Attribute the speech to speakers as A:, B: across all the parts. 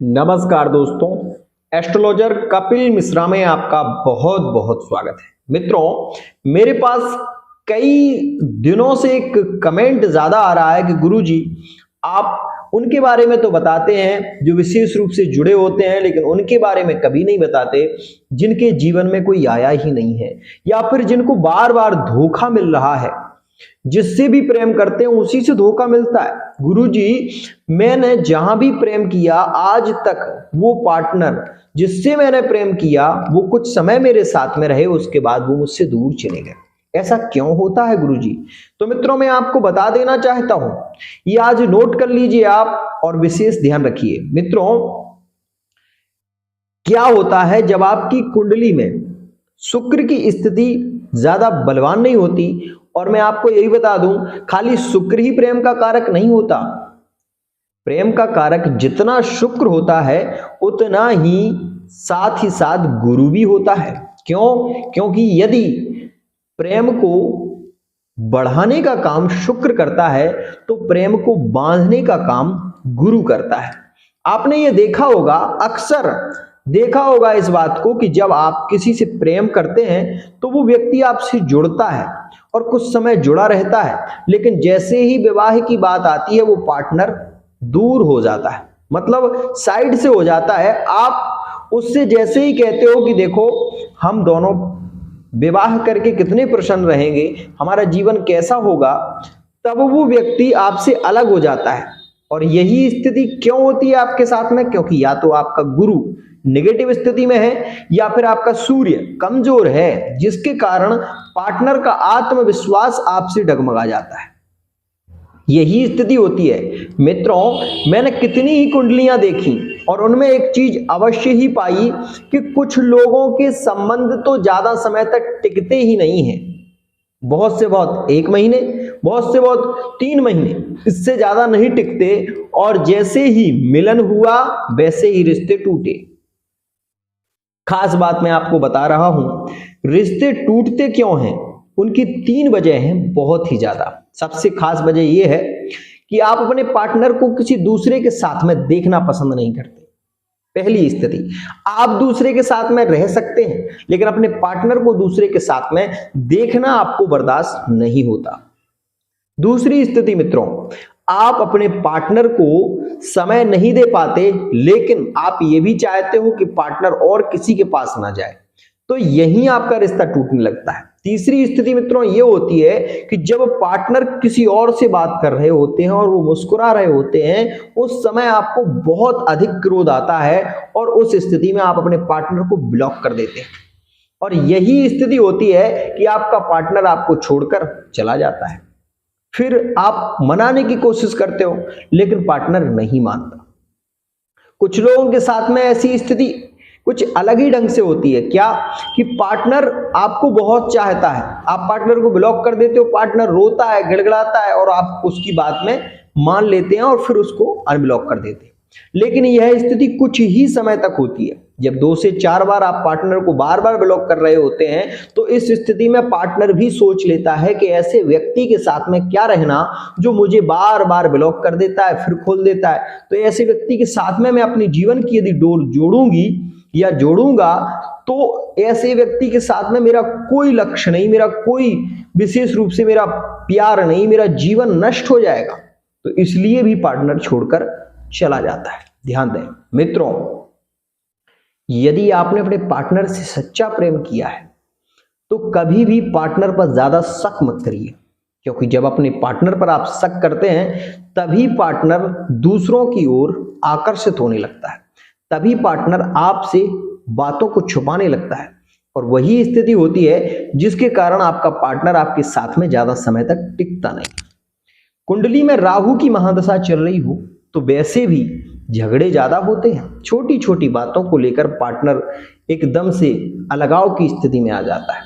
A: नमस्कार दोस्तों, एस्ट्रोलॉजर कपिल मिश्रा में आपका बहुत बहुत स्वागत है। मित्रों, मेरे पास कई दिनों से एक कमेंट ज्यादा आ रहा है कि गुरुजी आप उनके बारे में तो बताते हैं जो विशेष रूप से जुड़े होते हैं, लेकिन उनके बारे में कभी नहीं बताते जिनके जीवन में कोई आया ही नहीं है या फिर जिनको बार बार धोखा मिल रहा है। जिससे भी प्रेम करते हैं उसी से धोखा मिलता है। गुरुजी, मैंने जहां भी प्रेम किया आज तक वो पार्टनर जिससे मैंने प्रेम किया वो कुछ समय मेरे साथ में रहे, उसके बाद वो मुझसे दूर चले गए। ऐसा क्यों होता है गुरुजी? तो मित्रों, मैं आपको बता देना चाहता हूं, ये आज नोट कर लीजिए आप और विशेष ध्यान रखिए। मित्रों, क्या होता है जब आपकी कुंडली में शुक्र की स्थिति ज्यादा बलवान नहीं होती, और मैं आपको यही बता दूं, खाली शुक्र ही प्रेम का कारक नहीं होता। प्रेम का कारक जितना शुक्र होता है उतना ही साथ गुरु भी होता है। क्यों? क्योंकि यदि प्रेम को बढ़ाने का काम शुक्र करता है तो प्रेम को बांधने का काम गुरु करता है। आपने ये देखा होगा, अक्सर देखा होगा इस बात को कि जब आप किसी से प्रेम करते हैं तो वो व्यक्ति आपसे जुड़ता है और कुछ समय जुड़ा रहता है, लेकिन जैसे ही विवाह की बात आती है वो पार्टनर दूर हो जाता है, मतलब साइड से हो जाता है। आप उससे जैसे ही कहते हो कि देखो हम दोनों विवाह करके कितने प्रसन्न रहेंगे, हमारा जीवन कैसा होगा, तब वो व्यक्ति आपसे अलग हो जाता है। और यही स्थिति क्यों होती है आपके साथ में? क्योंकि या तो आपका गुरु नेगेटिव स्थिति में है या फिर आपका सूर्य कमजोर है, जिसके कारण पार्टनर का आत्मविश्वास आपसे डगमगा जाता है। यही स्थिति होती है। मित्रों, मैंने कितनी ही कुंडलियां देखी और उनमें एक चीज अवश्य ही पाई कि कुछ लोगों के संबंध तो ज्यादा समय तक टिकते ही नहीं है। बहुत से बहुत 1 महीने, बहुत से बहुत 3 महीने, इससे ज्यादा नहीं टिकते। और जैसे ही मिलन हुआ वैसे ही रिश्ते टूटे। खास बात मैं आपको बता रहा हूं, रिश्ते टूटते क्यों हैं उनकी 3 वजह हैं, बहुत ही ज्यादा। सबसे खास वजह यह है कि आप अपने पार्टनर को किसी दूसरे के साथ में देखना पसंद नहीं करते। पहली स्थिति, आप दूसरे के साथ में रह सकते हैं लेकिन अपने पार्टनर को दूसरे के साथ में देखना आपको बर्दाश्त नहीं होता। दूसरी स्थिति मित्रों, आप अपने पार्टनर को समय नहीं दे पाते, लेकिन आप ये भी चाहते हो कि पार्टनर और किसी के पास ना जाए, तो यहीं आपका रिश्ता टूटने लगता है। तीसरी स्थिति मित्रों ये होती है कि जब पार्टनर किसी और से बात कर रहे होते हैं और वो मुस्कुरा रहे होते हैं, उस समय आपको बहुत अधिक क्रोध आता है और उस स्थिति में आप अपने पार्टनर को ब्लॉक कर देते हैं। और यही स्थिति होती है कि आपका पार्टनर आपको छोड़कर चला जाता है। फिर आप मनाने की कोशिश करते हो लेकिन पार्टनर नहीं मानता। कुछ लोगों के साथ में ऐसी स्थिति कुछ अलग ही ढंग से होती है। क्या कि पार्टनर आपको बहुत चाहता है, आप पार्टनर को ब्लॉक कर देते हो, पार्टनर रोता है, गिड़गिड़ाता है और आप उसकी बात में मान लेते हैं और फिर उसको अनब्लॉक कर देते हैं। लेकिन यह स्थिति कुछ ही समय तक होती है। जब 2 से 4 बार आप पार्टनर को बार बार ब्लॉक कर रहे होते हैं तो इस स्थिति में पार्टनर भी सोच लेता है कि ऐसे व्यक्ति के साथ में क्या रहना जो मुझे बार बार ब्लॉक कर देता है फिर खोल देता है। तो ऐसे व्यक्ति के साथ में मैं अपनी जीवन की यदि डोर जोड़ूंगी या जोड़ूंगा तो ऐसे व्यक्ति के साथ में मेरा कोई लक्ष्य नहीं, मेरा कोई विशेष रूप से मेरा प्यार नहीं, मेरा जीवन नष्ट हो जाएगा। तो इसलिए भी पार्टनर छोड़कर चला जाता है। ध्यान दें मित्रों, यदि आपने अपने पार्टनर से सच्चा प्रेम किया है तो कभी भी पार्टनर पर ज्यादा शक मत करिए, क्योंकि जब अपने पार्टनर पर आप शक करते हैं तभी पार्टनर दूसरों की ओर आकर्षित होने लगता है, तभी पार्टनर आपसे बातों को छुपाने लगता है। और वही स्थिति होती है जिसके कारण आपका पार्टनर आपके साथ में ज्यादा समय तक टिकता नहीं। कुंडली में राहु की महादशा चल रही हो तो वैसे भी झगड़े ज्यादा होते हैं। छोटी छोटी बातों को लेकर पार्टनर एकदम से अलगाव की स्थिति में आ जाता है।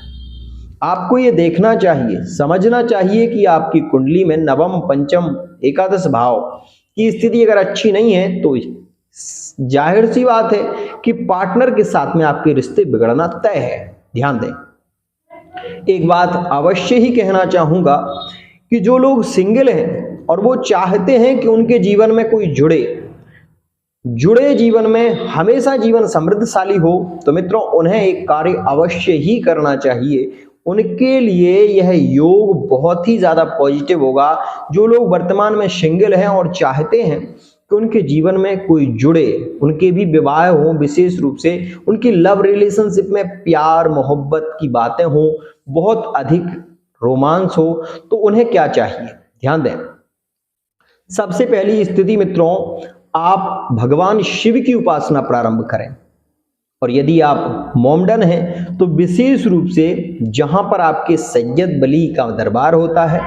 A: आपको ये देखना चाहिए, समझना चाहिए कि आपकी कुंडली में नवम, पंचम, एकादश भाव की स्थिति अगर अच्छी नहीं है तो जाहिर सी बात है कि पार्टनर के साथ में आपके रिश्ते बिगड़ना तय है। ध्यान दें, एक बात अवश्य ही कहना चाहूंगा कि जो लोग सिंगल हैं और वो चाहते हैं कि उनके जीवन में कोई जुड़े, जुड़े जीवन में हमेशा जीवन समृद्धशाली हो, तो मित्रों उन्हें एक कार्य अवश्य ही करना चाहिए। उनके लिए यह योग बहुत ही ज्यादा पॉजिटिव होगा। जो लोग वर्तमान में सिंगल हैं और चाहते हैं कि उनके जीवन में कोई जुड़े, उनके भी विवाह हो, विशेष रूप से उनकी लव रिलेशनशिप में प्यार मोहब्बत की बातें हो, बहुत अधिक रोमांस हो, तो उन्हें क्या चाहिए, ध्यान दें। सबसे पहली स्थिति मित्रों, आप भगवान शिव की उपासना प्रारंभ करें। और यदि आप मोमडन हैं तो विशेष रूप से जहां पर आपके सैयद बली का दरबार होता है,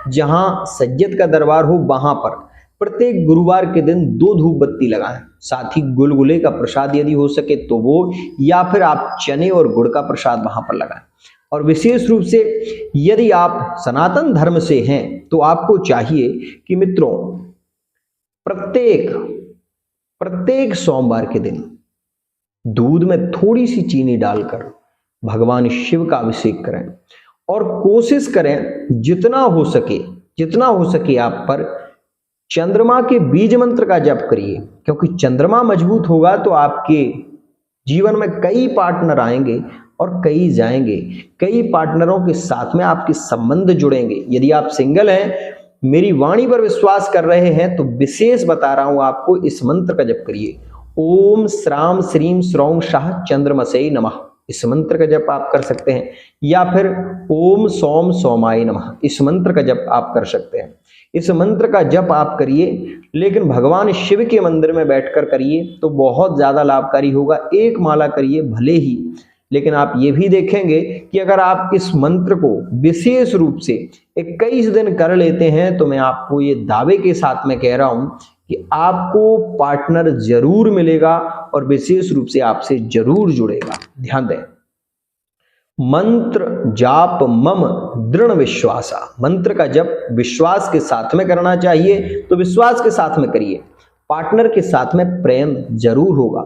A: जहां सैयद का दरबार हो, वहां पर प्रत्येक गुरुवार के दिन 2 धूप बत्ती लगाएं। साथ ही गुलगुले का प्रसाद यदि हो सके तो वो, या फिर आप चने और गुड़ का प्रसाद वहां पर लगाएं। और विशेष रूप से यदि आप सनातन धर्म से हैं तो आपको चाहिए कि मित्रों प्रत्येक सोमवार के दिन दूध में थोड़ी सी चीनी डालकर भगवान शिव का अभिषेक करें। और कोशिश करें जितना हो सके आप पर चंद्रमा के बीज मंत्र का जप करिए, क्योंकि चंद्रमा मजबूत होगा तो आपके जीवन में कई पार्टनर आएंगे और कई जाएंगे। कई पार्टनरों के साथ में आपके संबंध जुड़ेंगे। यदि आप सिंगल हैं, मेरी वाणी पर विश्वास कर रहे हैं, तो विशेष बता रहा हूं आपको, इस मंत्र का जप करिए। ओम श्राम श्रीम श्रौं शाह चंद्रमसे नमः, इस मंत्र का जप आप कर सकते हैं। या फिर ओम सोम सोमाय नमः, इस मंत्र का जप आप कर सकते हैं। इस मंत्र का जप आप करिए, लेकिन भगवान शिव के मंदिर में बैठकर करिए तो बहुत ज्यादा लाभकारी होगा। एक माला करिए भले ही, लेकिन आप ये भी देखेंगे कि अगर आप इस मंत्र को विशेष रूप से 21 दिन कर लेते हैं, तो मैं आपको ये दावे के साथ में कह रहा हूं कि आपको पार्टनर जरूर मिलेगा और विशेष रूप से आपसे जरूर जुड़ेगा। ध्यान दें, मंत्र जाप मम दृढ़ विश्वासा, मंत्र का जप विश्वास के साथ में करना चाहिए, तो विश्वास के साथ में करिए। पार्टनर के साथ में प्रेम जरूर होगा।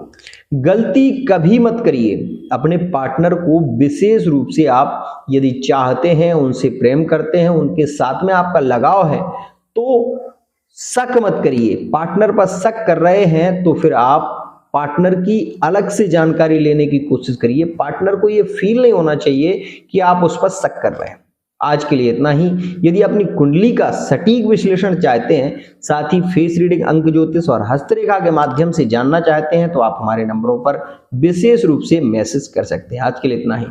A: गलती कभी मत करिए, अपने पार्टनर को विशेष रूप से आप यदि चाहते हैं, उनसे प्रेम करते हैं, उनके साथ में आपका लगाव है, तो शक मत करिए। पार्टनर पर शक कर रहे हैं तो फिर आप पार्टनर की अलग से जानकारी लेने की कोशिश करिए। पार्टनर को ये फील नहीं होना चाहिए कि आप उस पर शक कर रहे हैं। आज के लिए इतना ही। यदि अपनी कुंडली का सटीक विश्लेषण चाहते हैं, साथ ही फेस रीडिंग, अंक ज्योतिष और हस्तरेखा के माध्यम से जानना चाहते हैं, तो आप हमारे नंबरों पर विशेष रूप से मैसेज कर सकते हैं। आज के लिए इतना ही।